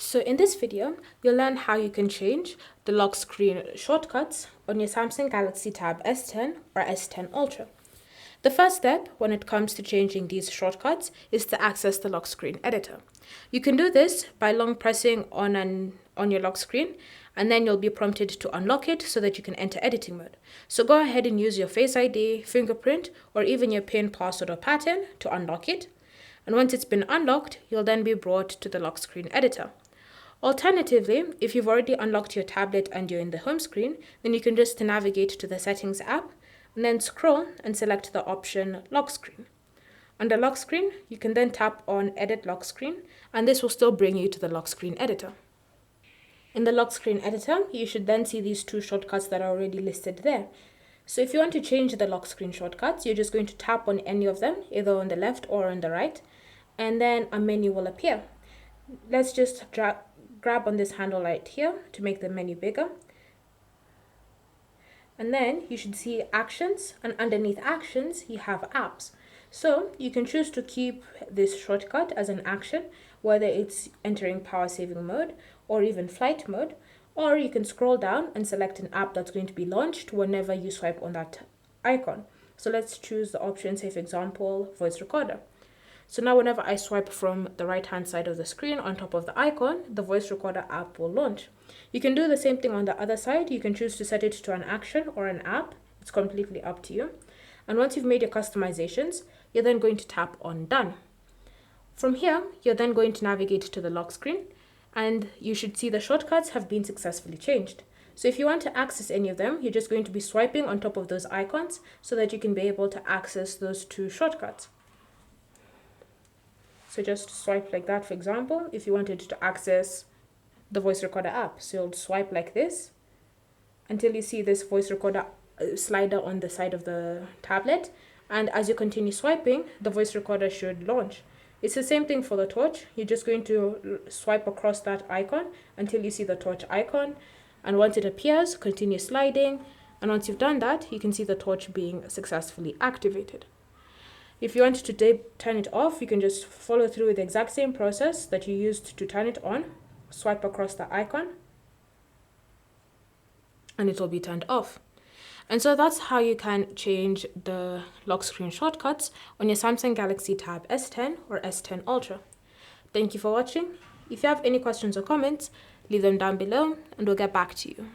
So in this video, you'll learn how you can change the lock screen shortcuts on your Samsung Galaxy Tab S10 or S10 Ultra. The first step when it comes to changing these shortcuts is to access the lock screen editor. You can do this by long pressing on your lock screen, and then you'll be prompted to unlock it so that you can enter editing mode. So go ahead and use your Face ID, fingerprint, or even your PIN, password, or pattern to unlock it. And once it's been unlocked, you'll then be brought to the lock screen editor. Alternatively, if you've already unlocked your tablet and you're in the home screen, then you can just navigate to the Settings app and then scroll and select the option Lock Screen. Under Lock Screen, you can then tap on Edit Lock Screen, and this will still bring you to the lock screen editor. In the lock screen editor, you should then see these two shortcuts that are already listed there. So if you want to change the lock screen shortcuts, you're just going to tap on any of them, either on the left or on the right, and then a menu will appear. Let's just grab on this handle right here to make the menu bigger. And then you should see Actions, and underneath Actions, you have Apps. So you can choose to keep this shortcut as an action, whether it's entering power saving mode or even flight mode, or you can scroll down and select an app that's going to be launched whenever you swipe on that icon. So let's choose the option, say for example, voice recorder. So now whenever I swipe from the right hand side of the screen on top of the icon, the voice recorder app will launch. You can do the same thing on the other side. You can choose to set it to an action or an app. It's completely up to you. And once you've made your customizations, you're then going to tap on Done. From here, you're then going to navigate to the lock screen, and you should see the shortcuts have been successfully changed. So if you want to access any of them, you're just going to be swiping on top of those icons so that you can be able to access those two shortcuts. So just swipe like that, for example, if you wanted to access the voice recorder app. So you'll swipe like this until you see this voice recorder slider on the side of the tablet. And as you continue swiping, the voice recorder should launch. It's the same thing for the torch. You're just going to swipe across that icon until you see the torch icon. And once it appears, continue sliding. And once you've done that, you can see the torch being successfully activated. If you want to turn it off, you can just follow through with the exact same process that you used to turn it on. Swipe across the icon, and it will be turned off. And so that's how you can change the lock screen shortcuts on your Samsung Galaxy Tab S10 or S10 Ultra. Thank you for watching. If you have any questions or comments, leave them down below and we'll get back to you.